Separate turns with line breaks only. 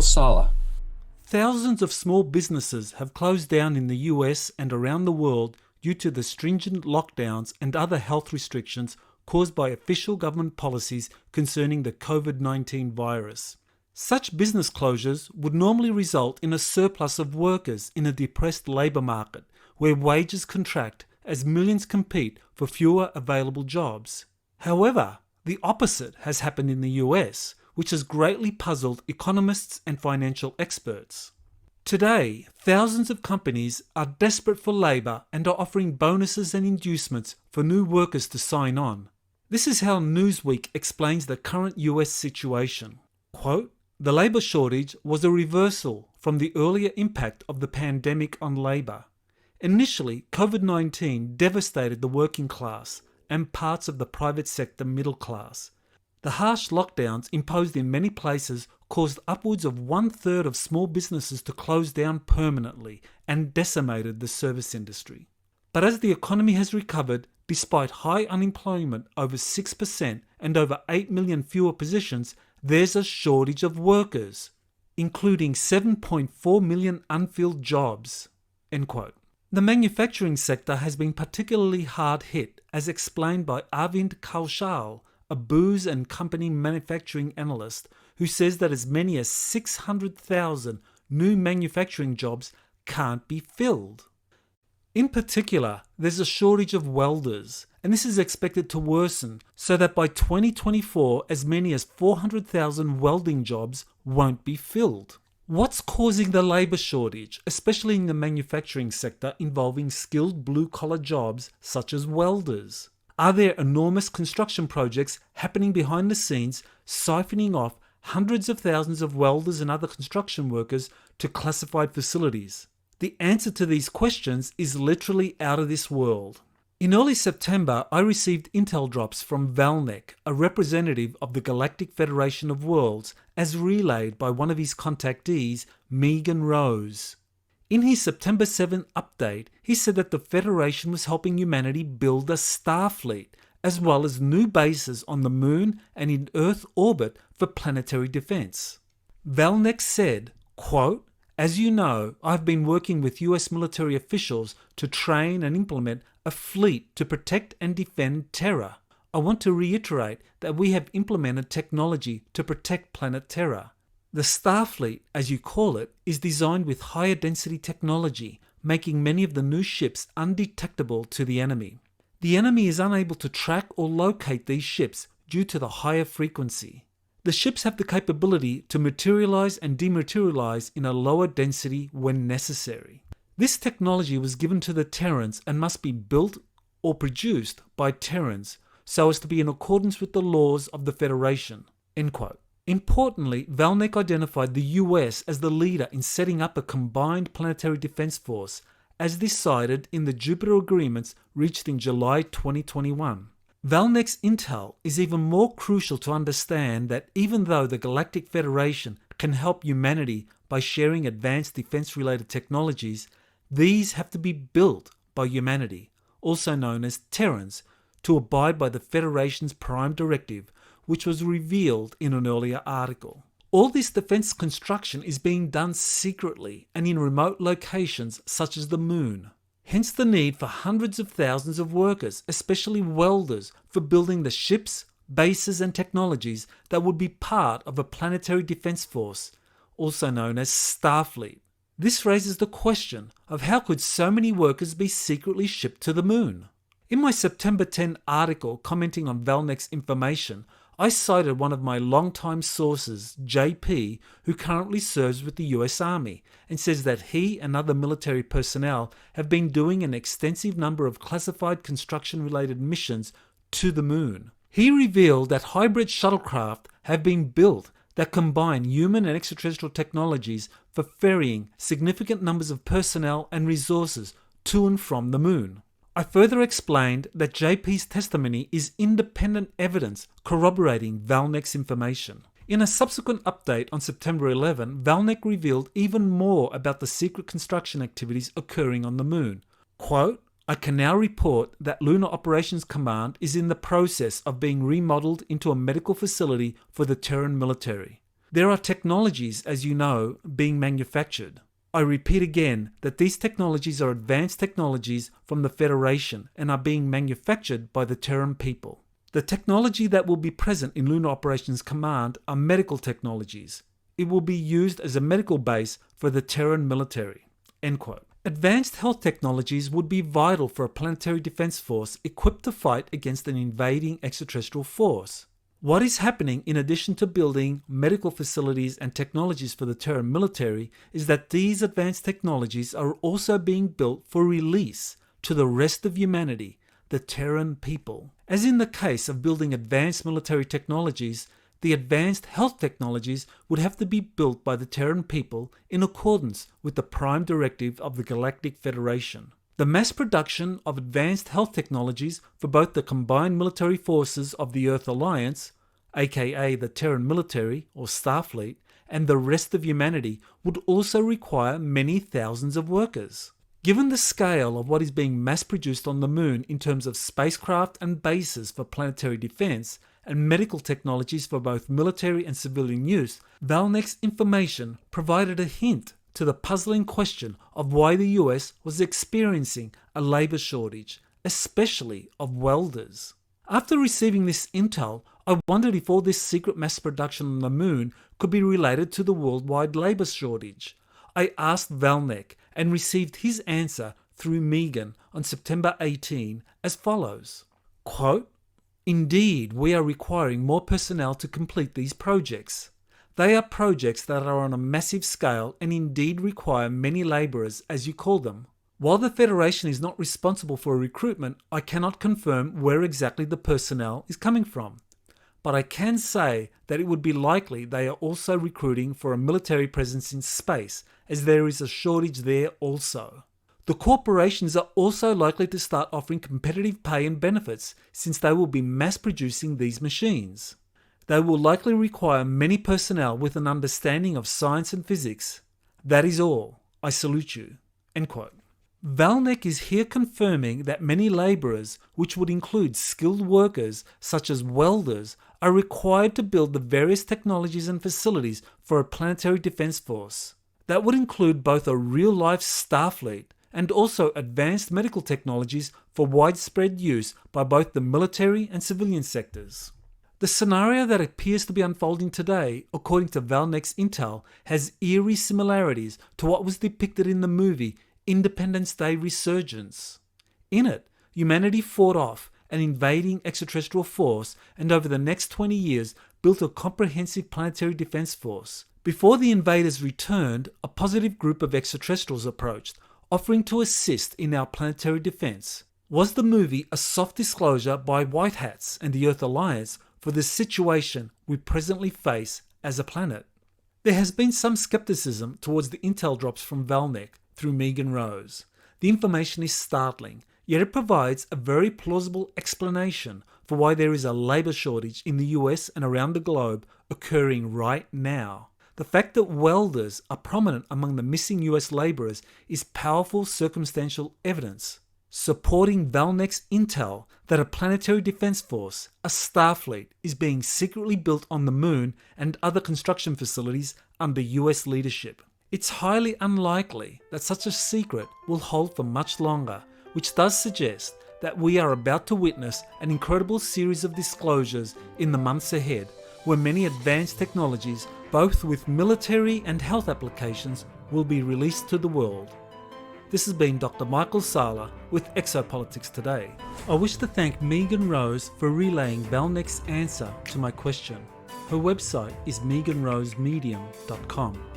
Salla.
Thousands of small businesses have closed down in the US and around the world due to the stringent lockdowns and other health restrictions caused by official government policies concerning the COVID-19 virus. Such business closures would normally result in a surplus of workers in a depressed labour market where wages contract as millions compete for fewer available jobs. However, the opposite has happened in the US, which has greatly puzzled economists and financial experts. Today, thousands of companies are desperate for labour and are offering bonuses and inducements for new workers to sign on. This is how Newsweek explains the current US situation. Quote, "The labour shortage was a reversal from the earlier impact of the pandemic on labour. Initially, COVID-19 devastated the working class and parts of the private sector middle class. The harsh lockdowns imposed in many places caused upwards of 1/3 of small businesses to close down permanently and decimated the service industry. But as the economy has recovered, despite high unemployment over 6% and over 8 million fewer positions, there's a shortage of workers, including 7.4 million unfilled jobs." End quote. The manufacturing sector has been particularly hard hit, as explained by Arvind Kaushal, a booze and company manufacturing analyst, who says that as many as 600,000 new manufacturing jobs can't be filled. In particular, there's a shortage of welders, and this is expected to worsen so that by 2024 as many as 400,000 welding jobs won't be filled. What's causing the labour shortage, especially in the manufacturing sector involving skilled blue-collar jobs such as welders? Are there enormous construction projects happening behind the scenes, siphoning off hundreds of thousands of welders and other construction workers to classified facilities? The answer to these questions is literally out of this world. In early September, I received intel drops from Valnek, a representative of the Galactic Federation of Worlds, as relayed by one of his contactees, Megan Rose. In his September 7 update, he said that the Federation was helping humanity build a Starfleet, as well as new bases on the Moon and in Earth orbit for planetary defense. Valnek said, quote, "As you know, I've been working with US military officials to train and implement a fleet to protect and defend Terra. I want to reiterate that we have implemented technology to protect planet Terra. The Starfleet, as you call it, is designed with higher density technology, making many of the new ships undetectable to the enemy. The enemy is unable to track or locate these ships due to the higher frequency. The ships have the capability to materialize and dematerialize in a lower density when necessary. This technology was given to the Terrans and must be built or produced by Terrans so as to be in accordance with the laws of the Federation." End quote. Importantly, Valnek identified the US as the leader in setting up a combined planetary defense force, as decided in the Jupiter agreements reached in July 2021. Valnek's intel is even more crucial to understand that even though the Galactic Federation can help humanity by sharing advanced defense-related technologies, these have to be built by humanity, also known as Terrans, to abide by the Federation's Prime Directive, which was revealed in an earlier article. All this defense construction is being done secretly and in remote locations such as the Moon. Hence the need for hundreds of thousands of workers, especially welders, for building the ships, bases and technologies that would be part of a planetary defense force, also known as Starfleet. This raises the question of how could so many workers be secretly shipped to the Moon? In my September 10 article commenting on Valnek's information, I cited one of my longtime sources, JP, who currently serves with the US Army, and says that he and other military personnel have been doing an extensive number of classified construction-related missions to the Moon. He revealed that hybrid shuttlecraft have been built that combine human and extraterrestrial technologies for ferrying significant numbers of personnel and resources to and from the Moon. I further explained that JP's testimony is independent evidence corroborating Valnek's information. In a subsequent update on September 11, Valnek revealed even more about the secret construction activities occurring on the Moon. Quote, "I can now report that Lunar Operations Command is in the process of being remodeled into a medical facility for the Terran military. There are technologies, as you know, being manufactured. I repeat again that these technologies are advanced technologies from the Federation and are being manufactured by the Terran people. The technology that will be present in Lunar Operations Command are medical technologies. It will be used as a medical base for the Terran military." End quote. Advanced health technologies would be vital for a planetary defense force equipped to fight against an invading extraterrestrial force. What is happening in addition to building medical facilities and technologies for the Terran military is that these advanced technologies are also being built for release to the rest of humanity, the Terran people. As in the case of building advanced military technologies, the advanced health technologies would have to be built by the Terran people in accordance with the Prime Directive of the Galactic Federation. The mass production of advanced health technologies for both the combined military forces of the Earth Alliance, aka the Terran military or Starfleet, and the rest of humanity would also require many thousands of workers. Given the scale of what is being mass-produced on the Moon in terms of spacecraft and bases for planetary defense, and medical technologies for both military and civilian use, Valnek's information provided a hint to the puzzling question of why the US was experiencing a labour shortage, especially of welders. After receiving this intel, I wondered if all this secret mass production on the Moon could be related to the worldwide labour shortage. I asked Valnek and received his answer through Megan on September 18 as follows. Quote, "Indeed, we are requiring more personnel to complete these projects. They are projects that are on a massive scale and indeed require many labourers, as you call them. While the Federation is not responsible for recruitment, I cannot confirm where exactly the personnel is coming from. But I can say that it would be likely they are also recruiting for a military presence in space, as there is a shortage there also. The corporations are also likely to start offering competitive pay and benefits, since they will be mass producing these machines. They will likely require many personnel with an understanding of science and physics. That is all. I salute you." End quote. Valnek is here confirming that many labourers, which would include skilled workers such as welders, are required to build the various technologies and facilities for a planetary defence force. That would include both a real-life Starfleet and also advanced medical technologies for widespread use by both the military and civilian sectors. The scenario that appears to be unfolding today, according to Valnek's intel, has eerie similarities to what was depicted in the movie Independence Day Resurgence. In it, humanity fought off an invading extraterrestrial force and over the next 20 years built a comprehensive planetary defense force. Before the invaders returned, a positive group of extraterrestrials approached, offering to assist in our planetary defense. Was the movie a soft disclosure by White Hats and the Earth Alliance for the situation we presently face as a planet? There has been some skepticism towards the intel drops from Valnek through Megan Rose. The information is startling, yet it provides a very plausible explanation for why there is a labour shortage in the US and around the globe occurring right now. The fact that welders are prominent among the missing US labourers is powerful circumstantial evidence, supporting Valnek's intel that a planetary defence force, a Starfleet, is being secretly built on the Moon and other construction facilities under US leadership. It's highly unlikely that such a secret will hold for much longer, which does suggest that we are about to witness an incredible series of disclosures in the months ahead, where many advanced technologies, both with military and health applications, will be released to the world. This has been Dr. Michael Salla with Exopolitics Today. I wish to thank Megan Rose for relaying Valnek's answer to my question. Her website is meganrosemedium.com.